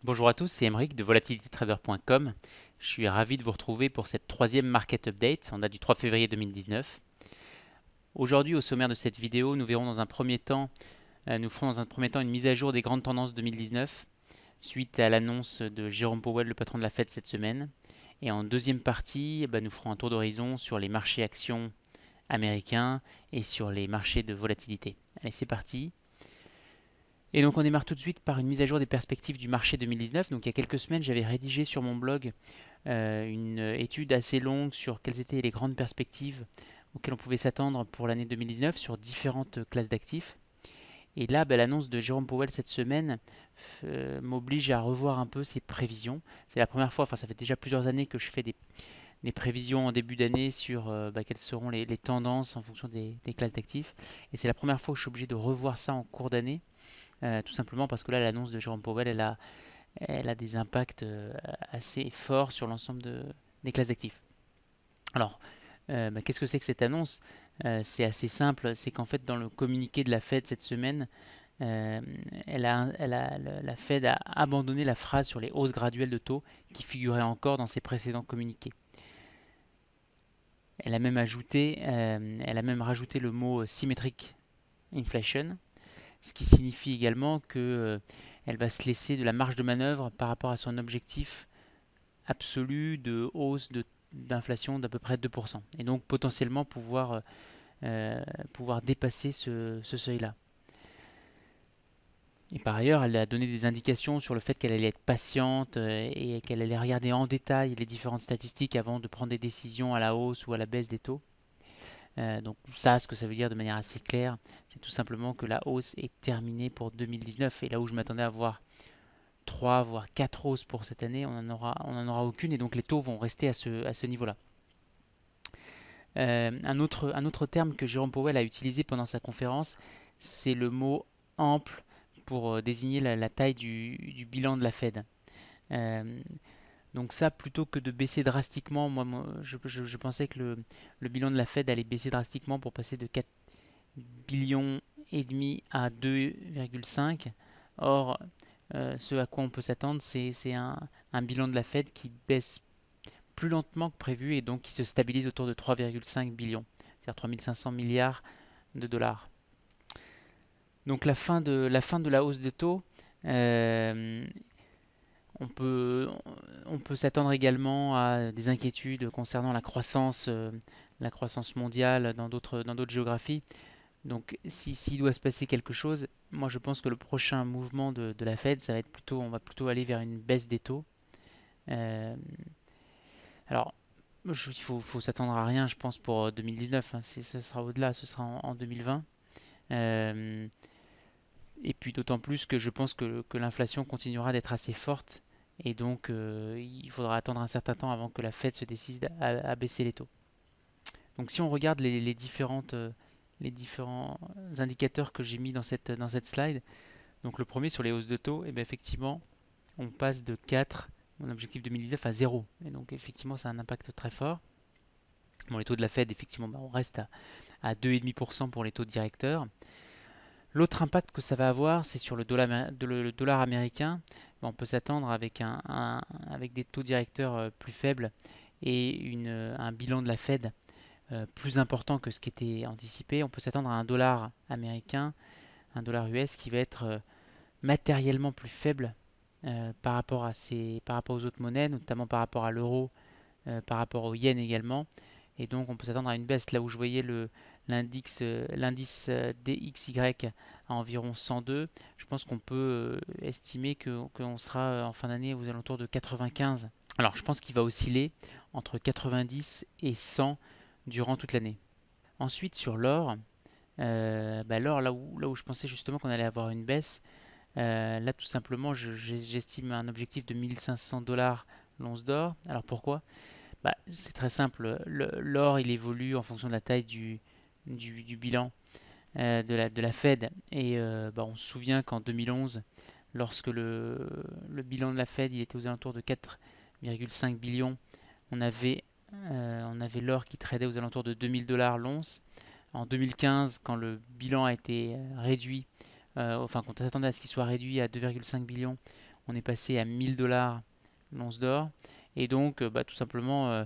Bonjour à tous, c'est Emeric de volatilitytrader.com. Je suis ravi de vous retrouver pour cette troisième market update. On date du 3 février 2019. Aujourd'hui, au sommaire de cette vidéo, nous verrons dans un premier temps, nous ferons dans un premier temps une mise à jour des grandes tendances 2019 suite à l'annonce de Jérôme Powell, le patron de la Fed cette semaine. Et en deuxième partie, nous ferons un tour d'horizon sur les marchés actions américains et sur les marchés de volatilité. Allez, c'est parti. Et donc on démarre tout de suite par une mise à jour des perspectives du marché 2019. Donc il y a quelques semaines, j'avais rédigé sur mon blog une étude assez longue sur quelles étaient les grandes perspectives auxquelles on pouvait s'attendre pour l'année 2019 sur différentes classes d'actifs. Et là, l'annonce de Jérôme Powell cette semaine m'oblige à revoir un peu ces prévisions. C'est la première fois, enfin ça fait déjà plusieurs années que je fais des prévisions en début d'année sur quelles seront les tendances en fonction des classes d'actifs. Et c'est la première fois que je suis obligé de revoir ça en cours d'année, tout simplement parce que là, l'annonce de Jérôme Powell, elle a des impacts assez forts sur l'ensemble des classes d'actifs. Alors, qu'est-ce que c'est que cette annonce? C'est assez simple, c'est qu'en fait dans le communiqué de la Fed cette semaine, euh, la Fed a abandonné la phrase sur les hausses graduelles de taux qui figurait encore dans ses précédents communiqués. Elle a même rajouté le mot symmetric inflation, ce qui signifie également que elle va se laisser de la marge de manœuvre par rapport à son objectif absolu de hausse d'inflation d'à peu près 2%. Et donc potentiellement pouvoir dépasser ce seuil-là. Et par ailleurs, elle a donné des indications sur le fait qu'elle allait être patiente et qu'elle allait regarder en détail les différentes statistiques avant de prendre des décisions à la hausse ou à la baisse des taux. Donc ça, ce que ça veut dire de manière assez claire, c'est tout simplement que la hausse est terminée pour 2019. Et là où je m'attendais à voir 3 voire 4 hausses pour cette année, on en aura aucune et donc les taux vont rester à ce niveau-là. Un autre terme que Jérôme Powell a utilisé pendant sa conférence, c'est le mot ample pour désigner la taille du bilan de la Fed. Euh, donc ça, plutôt que de baisser drastiquement, je pensais que le bilan de la Fed allait baisser drastiquement pour passer de 4 billions et demi à 2,5. Or, ce à quoi on peut s'attendre, c'est un bilan de la Fed qui baisse plus lentement que prévu et donc qui se stabilise autour de 3,5 billions, c'est-à-dire 3500 milliards de dollars. Donc la fin de la hausse de taux, euh, on peut, on peut s'attendre également à des inquiétudes concernant la croissance mondiale dans d'autres géographies. Donc s'il doit se passer quelque chose, moi je pense que le prochain mouvement de la Fed, ça va être plutôt, on va plutôt aller vers une baisse des taux. Euh, alors il faut s'attendre à rien, je pense, pour 2019, hein. Ça sera au-delà, ce sera en 2020. Euh, et puis d'autant plus que je pense que l'inflation continuera d'être assez forte. Et donc il faudra attendre un certain temps avant que la Fed se décide à baisser les taux. Donc si on regarde les différents indicateurs que j'ai mis dans cette slide, donc le premier sur les hausses de taux, et bien effectivement, on passe de 4, mon objectif 2019, à 0. Et donc effectivement, ça a un impact très fort. Bon, les taux de la Fed, effectivement, on reste à 2,5% pour les taux directeurs. L'autre impact que ça va avoir, c'est sur le dollar américain. On peut s'attendre avec des taux directeurs plus faibles et un bilan de la Fed plus important que ce qui était anticipé. On peut s'attendre à un dollar américain, un dollar US qui va être matériellement plus faible par rapport aux autres monnaies, notamment par rapport à l'euro, par rapport au yen également. Et donc on peut s'attendre à une baisse. Là où je voyais l'indice DXY à environ 102, je pense qu'on peut estimer qu'on sera en fin d'année aux alentours de 95. Alors je pense qu'il va osciller entre 90 et 100 durant toute l'année. Ensuite sur l'or, l'or là où je pensais justement qu'on allait avoir une baisse, là tout simplement j'estime un objectif de 1500 dollars l'once d'or. Alors pourquoi? C'est très simple. L'or, il évolue en fonction de la taille du bilan de la Fed. Et on se souvient qu'en 2011, lorsque le bilan de la Fed il était aux alentours de 4,5 billions, on avait l'or qui tradait aux alentours de 2000 dollars l'once. En 2015, quand le bilan a été réduit, enfin quand on s'attendait à ce qu'il soit réduit à 2,5 billions, on est passé à 1000 dollars l'once d'or. Et donc, tout simplement,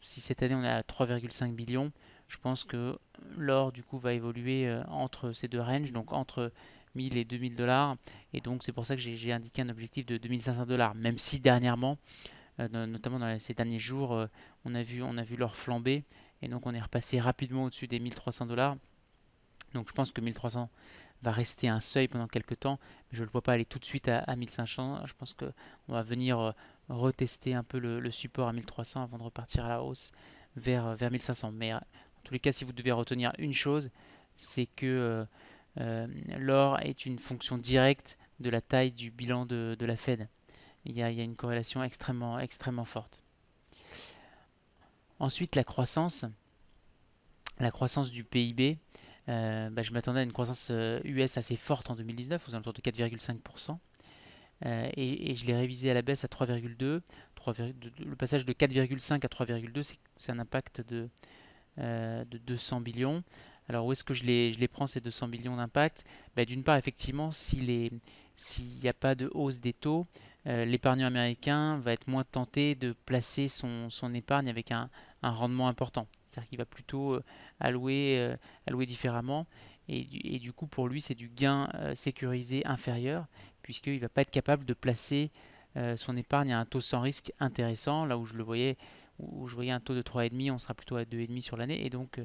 si cette année on est à 3,5 billions, je pense que l'or du coup va évoluer entre ces deux ranges, donc entre 1000 et 2000 dollars. Et donc c'est pour ça que j'ai indiqué un objectif de 2500 dollars, même si dernièrement, notamment dans ces derniers jours, on a vu l'or flamber. Et donc on est repassé rapidement au-dessus des 1300 dollars. Donc je pense que 1300 va rester un seuil pendant quelques temps, mais je ne le vois pas aller tout de suite à 1500. Je pense qu'on va venir retester un peu le support à 1300 avant de repartir à la hausse vers 1500. Mais en tous les cas, si vous devez retenir une chose, c'est que l'or est une fonction directe de la taille du bilan de la Fed. Il y a une corrélation extrêmement, extrêmement forte. Ensuite, la croissance du PIB. Je m'attendais à une croissance US assez forte en 2019, aux alentours de 4,5%. Et je l'ai révisé à la baisse à 3,2. Le passage de 4,5 à 3,2, c'est un impact de 200 billions. Alors où est-ce que je les prends ces 200 billions d'impact? D'une part, effectivement, s'il n'y a pas de hausse des taux, l'épargnant américain va être moins tenté de placer son épargne avec un rendement important. C'est-à-dire qu'il va plutôt allouer différemment. Et du coup, pour lui, c'est du gain sécurisé inférieur, puisqu'il ne va pas être capable de placer son épargne à un taux sans risque intéressant, là où je voyais un taux de 3,5, on sera plutôt à 2,5 sur l'année, et donc,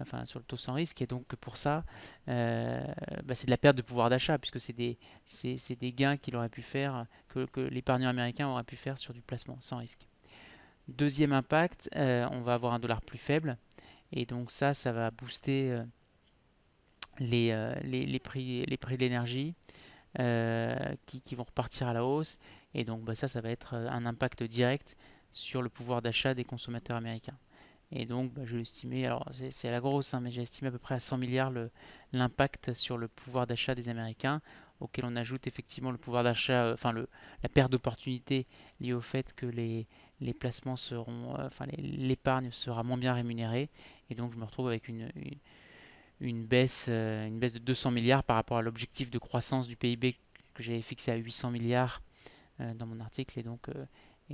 enfin sur le taux sans risque, et donc pour ça, c'est de la perte de pouvoir d'achat, puisque c'est des gains qu'il aurait pu faire, que l'épargnant américain aurait pu faire sur du placement sans risque. Deuxième impact, on va avoir un dollar plus faible, et donc ça va booster les prix de l'énergie qui vont repartir à la hausse, et donc ça va être un impact direct sur le pouvoir d'achat des consommateurs américains. Et donc, je l'estimais, alors c'est à la grosse, hein, mais j'ai estimé à peu près à 100 milliards l'impact sur le pouvoir d'achat des Américains, auquel on ajoute effectivement le pouvoir d'achat, la perte d'opportunité liée au fait que les placements seront, l'épargne sera moins bien rémunérée. Et donc, je me retrouve avec une baisse de 200 milliards par rapport à l'objectif de croissance du PIB que j'avais fixé à 800 milliards dans mon article. Et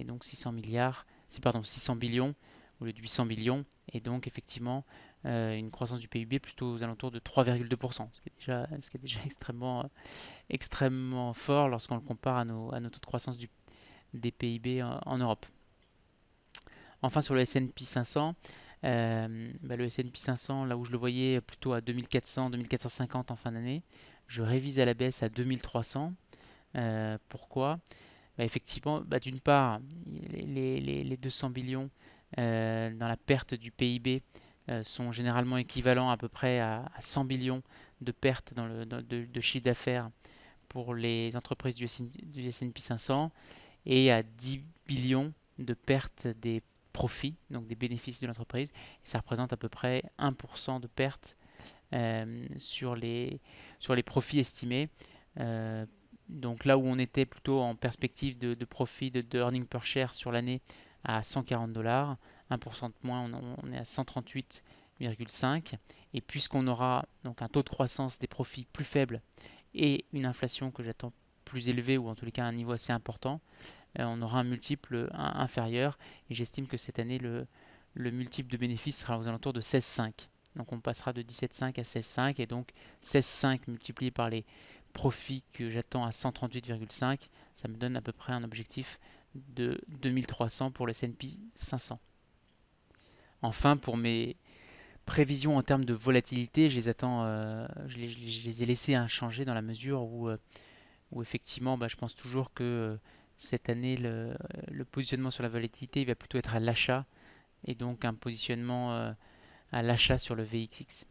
donc 600 milliards, pardon, 600 billions au lieu de 800 billions, et donc effectivement une croissance du PIB plutôt aux alentours de 3,2%, ce qui est déjà extrêmement, extrêmement fort lorsqu'on le compare à nos taux de croissance des PIB en Europe. Enfin, sur le S&P 500, le S&P 500, là où je le voyais plutôt à 2400, 2450 en fin d'année, je révise à la baisse à 2300. Pourquoi? Effectivement, d'une part, les 200 billions dans la perte du PIB sont généralement équivalents à peu près à 100 billions de pertes de chiffre d'affaires pour les entreprises du S&P 500, et à 10 billions de pertes des profits, donc des bénéfices de l'entreprise. Et ça représente à peu près 1% de pertes sur les profits estimés. Euh, donc là où on était plutôt en perspective de profit, de earning per share sur l'année à 140 dollars, 1% de moins, on est à 138,5. Et puisqu'on aura donc un taux de croissance des profits plus faible et une inflation que j'attends plus élevée, ou en tous les cas un niveau assez important, on aura un multiple inférieur. Et j'estime que cette année, le multiple de bénéfice sera aux alentours de 16,5. Donc on passera de 17,5 à 16,5, et donc 16,5 multiplié par les profits que j'attends à 138,5, ça me donne à peu près un objectif de 2300 pour le S&P 500. Enfin, pour mes prévisions en termes de volatilité, je les attends, je les ai laissées inchangées dans la mesure où effectivement, je pense toujours que cette année, le positionnement sur la volatilité il va plutôt être à l'achat, et donc un positionnement à l'achat sur le VXX.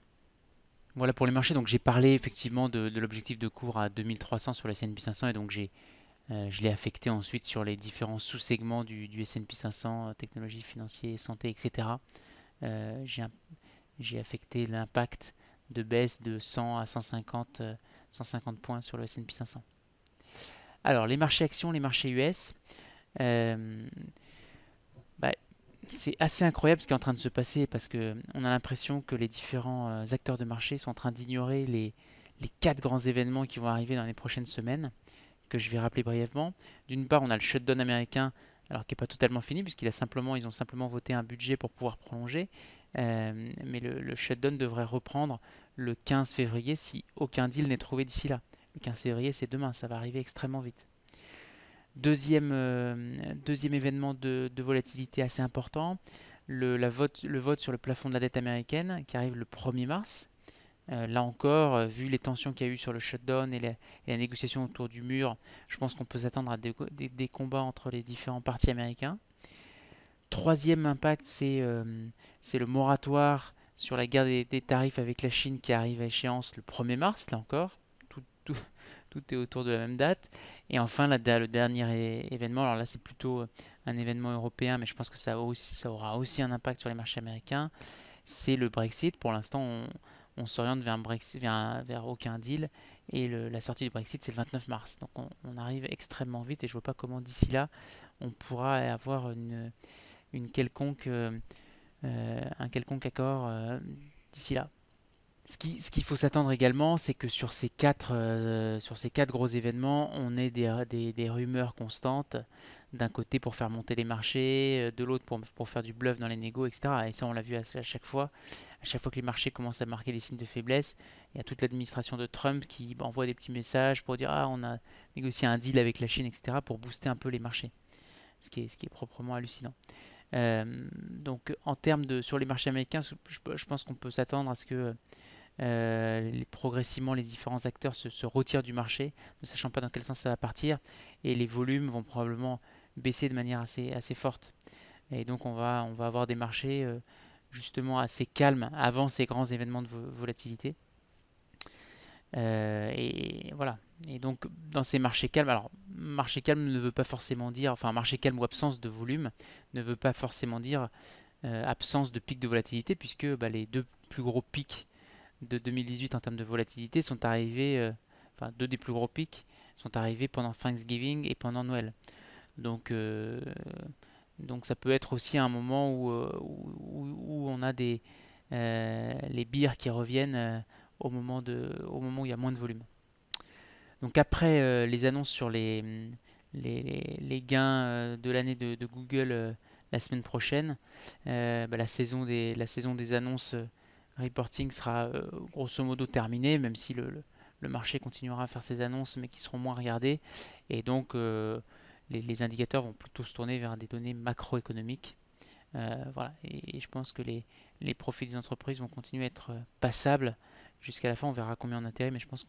Voilà pour les marchés. Donc j'ai parlé effectivement de l'objectif de cours à 2300 sur le S&P 500, et donc je l'ai affecté ensuite sur les différents sous-segments du S&P 500, technologie, financier, santé, etc. J'ai affecté l'impact de baisse de 100 à 150 points sur le S&P 500. Alors les marchés actions, les marchés US, euh, bah, c'est assez incroyable ce qui est en train de se passer, parce que on a l'impression que les différents acteurs de marché sont en train d'ignorer les quatre grands événements qui vont arriver dans les prochaines semaines, que je vais rappeler brièvement. D'une part, on a le shutdown américain, alors qui n'est pas totalement fini, ils ont simplement voté un budget pour pouvoir prolonger. Mais le shutdown devrait reprendre le 15 février si aucun deal n'est trouvé d'ici là. Le 15 février, c'est demain, ça va arriver extrêmement vite. Deuxième événement de volatilité assez important, le vote sur le plafond de la dette américaine qui arrive le 1er mars. Là encore, vu les tensions qu'il y a eu sur le shutdown et la négociation autour du mur, je pense qu'on peut s'attendre à des combats entre les différents partis américains. Troisième impact, c'est le moratoire sur la guerre des tarifs avec la Chine qui arrive à échéance le 1er mars, là encore. Tout, tout- tout est autour de la même date. Et enfin, le dernier événement, alors là c'est plutôt un événement européen, mais je pense que ça aura aussi un impact sur les marchés américains, c'est le Brexit. Pour l'instant, on s'oriente vers un Brexit, vers aucun deal. Et la sortie du Brexit, c'est le 29 mars. Donc on arrive extrêmement vite et je vois pas comment d'ici là on pourra avoir une quelconque, un quelconque accord d'ici là. Ce qu'il faut s'attendre également, c'est que sur ces quatre gros événements, on ait des rumeurs constantes, d'un côté pour faire monter les marchés, de l'autre pour faire du bluff dans les négos, etc. Et ça, on l'a vu à chaque fois. À chaque fois que les marchés commencent à marquer des signes de faiblesse, il y a toute l'administration de Trump qui envoie des petits messages pour dire ah, on a négocié un deal avec la Chine, etc. pour booster un peu les marchés, ce qui est proprement hallucinant. Donc en termes sur les marchés américains, je pense qu'on peut s'attendre à ce que progressivement les différents acteurs se retirent du marché, ne sachant pas dans quel sens ça va partir, et les volumes vont probablement baisser de manière assez forte. Et donc on va avoir des marchés justement assez calmes avant ces grands événements de volatilité. Et voilà. Et donc dans ces marchés calmes, alors marché calme ne veut pas forcément dire, enfin marché calme ou absence de volume ne veut pas forcément dire absence de pic de volatilité, puisque bah, les deux plus gros pics de 2018 en termes de volatilité sont arrivés, enfin deux des plus gros pics sont arrivés pendant Thanksgiving et pendant Noël. Donc, euh, donc ça peut être aussi un moment où on a les bières qui reviennent au moment où il y a moins de volume. Donc après les annonces sur les gains de l'année de Google la semaine prochaine, bah, la saison des annonces reporting sera grosso modo terminée, même si le marché continuera à faire ses annonces, mais qui seront moins regardées. Et donc les indicateurs vont plutôt se tourner vers des données macroéconomiques. Voilà. Et je pense que les profits des entreprises vont continuer à être passables jusqu'à la fin. On verra combien on intérêt, mais je pense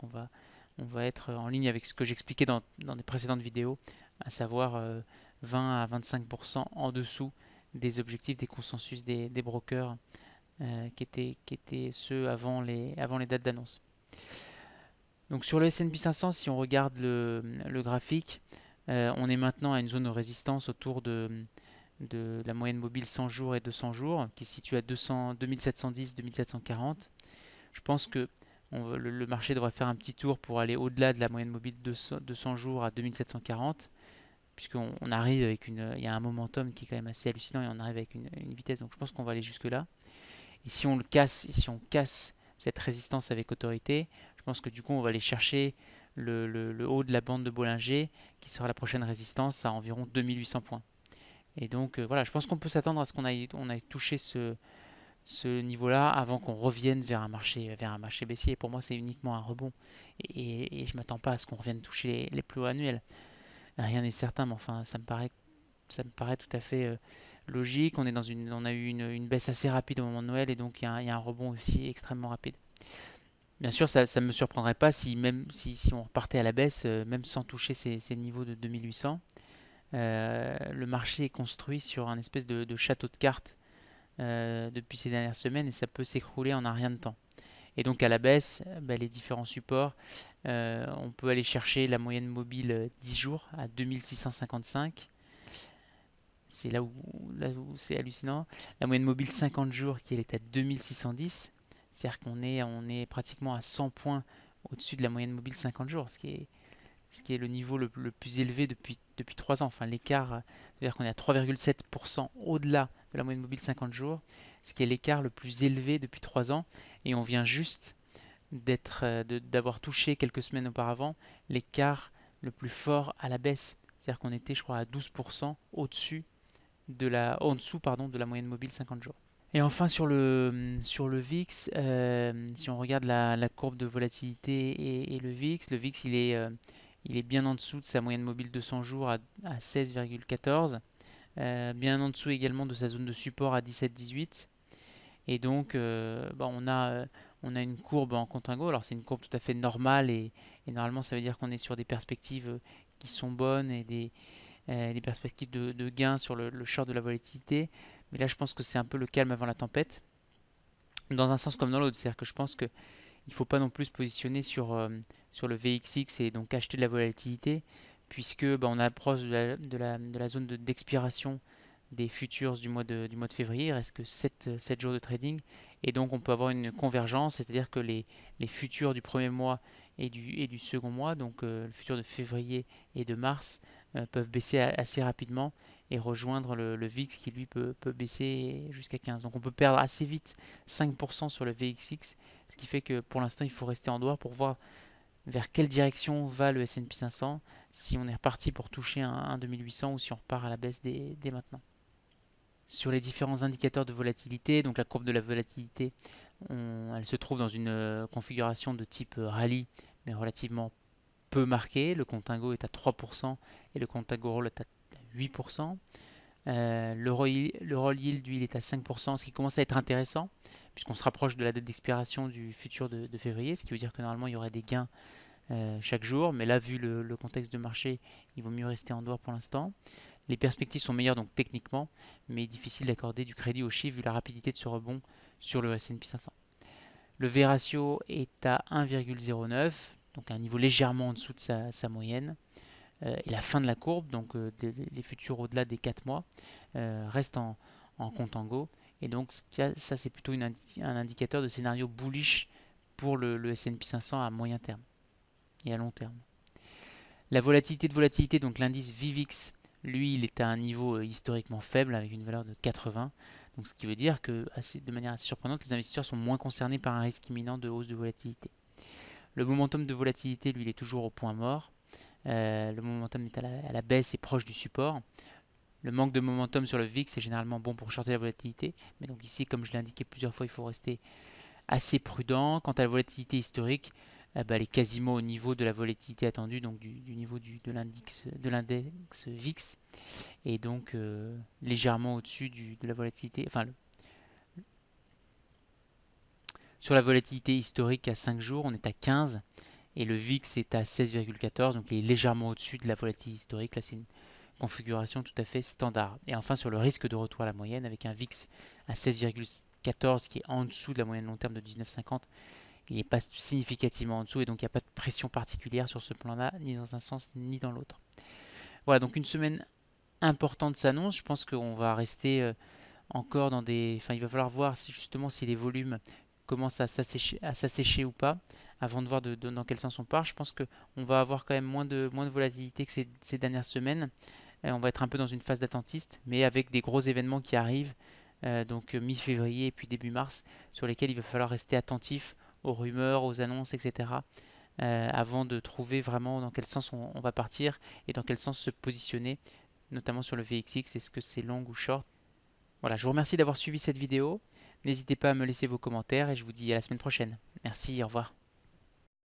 on va être en ligne avec ce que j'expliquais dans des précédentes vidéos, à savoir 20 à 25% en dessous des objectifs, des consensus des brokers qui étaient ceux avant les dates d'annonce. Donc sur le S&P 500, si on regarde le graphique, on est maintenant à une zone de résistance autour de la moyenne mobile 100 jours et 200 jours, qui se situe à 2710-2740. Je pense que le marché devrait faire un petit tour pour aller au-delà de la moyenne mobile de 200 jours à 2740, puisqu'on arrive il y a un momentum qui est quand même assez hallucinant et on arrive avec une vitesse, donc je pense qu'on va aller jusque là. Et si on casse cette résistance avec autorité, je pense que du coup on va aller chercher le haut de la bande de Bollinger, qui sera la prochaine résistance à environ 2800 points. Et donc voilà, je pense qu'on peut s'attendre à ce on aille toucher ce niveau-là avant qu'on revienne vers un marché baissier. Et pour moi, c'est uniquement un rebond. Et je ne m'attends pas à ce qu'on revienne toucher les plus hauts annuels. Rien n'est certain, mais enfin, ça me paraît tout à fait logique. On a eu une baisse assez rapide au moment de Noël et donc il y a un rebond aussi extrêmement rapide. Bien sûr, ça ne me surprendrait pas si on repartait à la baisse, même sans toucher ces niveaux de 2800. Le marché est construit sur un espèce de château de cartes depuis ces dernières semaines et ça peut s'écrouler en un rien de temps. Et donc à la baisse, bah, les différents supports, on peut aller chercher la moyenne mobile 10 jours à 2655. C'est là où c'est hallucinant. La moyenne mobile 50 jours qui est à 2610. C'est-à-dire on est pratiquement à 100 points au-dessus de la moyenne mobile 50 jours, ce qui est le niveau le plus élevé depuis 3 ans. Enfin, l'écart, c'est-à-dire qu'on est à 3,7% au-delà de la moyenne mobile 50 jours, ce qui est l'écart le plus élevé depuis 3 ans. Et on vient juste d'avoir touché quelques semaines auparavant l'écart le plus fort à la baisse. C'est-à-dire qu'on était, je crois, à 12% au-dessus en dessous, pardon, de la moyenne mobile 50 jours. Et enfin sur le VIX, si on regarde la courbe de volatilité et le VIX il est bien en dessous de sa moyenne mobile 200 jours à 16,14, bien en dessous également de sa zone de support à 17,18. Et donc on a une courbe en contingo. Alors c'est une courbe tout à fait normale et normalement ça veut dire qu'on est sur des perspectives qui sont bonnes et des perspectives de gains sur le short de la volatilité. Mais là je pense que c'est un peu le calme avant la tempête, dans un sens comme dans l'autre. C'est-à-dire que je pense qu'il ne faut pas non plus se positionner sur le VXX et donc acheter de la volatilité, puisque on approche de la zone d'expiration des futurs du mois de février. Il reste que 7 jours de trading. Et donc on peut avoir une convergence, c'est-à-dire que les futurs du premier mois et du second mois, donc le futur de février et de mars, peuvent baisser assez rapidement et rejoindre le VIX qui lui peut baisser jusqu'à 15. Donc on peut perdre assez vite 5% sur le VXX, ce qui fait que pour l'instant il faut rester en dehors pour voir vers quelle direction va le S&P 500, si on est reparti pour toucher un 2800 ou si on repart à la baisse dès maintenant. Sur les différents indicateurs de volatilité, donc la courbe de la volatilité, elle se trouve dans une configuration de type rallye, mais relativement peu marquée. Le Contango est à 3% et le Contango Roll est à 8%. Le roll yield, lui, il est à 5%, ce qui commence à être intéressant, puisqu'on se rapproche de la date d'expiration du futur de février, ce qui veut dire que normalement il y aurait des gains chaque jour, mais là, vu le contexte de marché, il vaut mieux rester en dehors pour l'instant. Les perspectives sont meilleures donc techniquement, mais difficile d'accorder du crédit aux chiffres vu la rapidité de ce rebond sur le S&P 500. Le V ratio est à 1,09, donc à un niveau légèrement en dessous de sa moyenne. Et la fin de la courbe, donc les futurs au-delà des 4 mois, reste en contango. Et donc ça c'est plutôt un indicateur de scénario bullish pour le S&P 500 à moyen terme et à long terme. La volatilité de volatilité, donc l'indice VIVIX, lui, il est à un niveau historiquement faible avec une valeur de 80. Donc, ce qui veut dire que, de manière assez surprenante, les investisseurs sont moins concernés par un risque imminent de hausse de volatilité. Le momentum de volatilité, lui, il est toujours au point mort. Le momentum est à la baisse et proche du support. Le manque de momentum sur le VIX est généralement bon pour shorter la volatilité. Mais donc ici, comme je l'ai indiqué plusieurs fois, il faut rester assez prudent. Quant à la volatilité historique, elle est quasiment au niveau de la volatilité attendue, donc du niveau de l'index VIX, et donc légèrement au-dessus de la volatilité. Enfin, sur la volatilité historique à 5 jours, on est à 15, et le VIX est à 16,14, donc il est légèrement au-dessus de la volatilité historique. Là, c'est une configuration tout à fait standard. Et enfin, sur le risque de retour à la moyenne, avec un VIX à 16,14 qui est en dessous de la moyenne long terme de 19,50, il n'est pas significativement en dessous et donc il n'y a pas de pression particulière sur ce plan-là, ni dans un sens ni dans l'autre. Voilà, donc une semaine importante s'annonce. Je pense qu'on va rester encore dans des... Enfin, il va falloir voir justement si les volumes commencent à s'assécher ou pas, avant de voir dans quel sens on part. Je pense qu'on va avoir quand même moins de volatilité que ces dernières semaines. On va être un peu dans une phase d'attentiste, mais avec des gros événements qui arrivent, donc mi-février et puis début mars, sur lesquels il va falloir rester attentif aux rumeurs, aux annonces, etc. Avant de trouver vraiment dans quel sens on va partir et dans quel sens se positionner, notamment sur le VXX, est-ce que c'est long ou short. Voilà, je vous remercie d'avoir suivi cette vidéo. N'hésitez pas à me laisser vos commentaires et je vous dis à la semaine prochaine. Merci, au revoir.